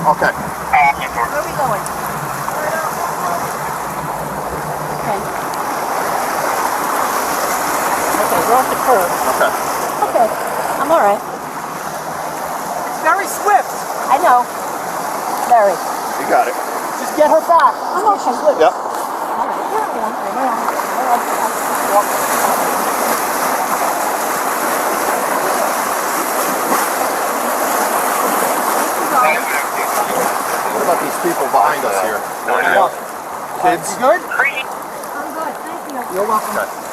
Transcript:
Okay. Where are we going? Okay. Okay, we're off the curb. Okay. Okay, I'm all right. It's very swift. I know. Very. You got it. Just get her back. I'm okay. Yep. All right. What about these people behind us here? Kids. You good? I'm good. Thank you. You're welcome. Okay.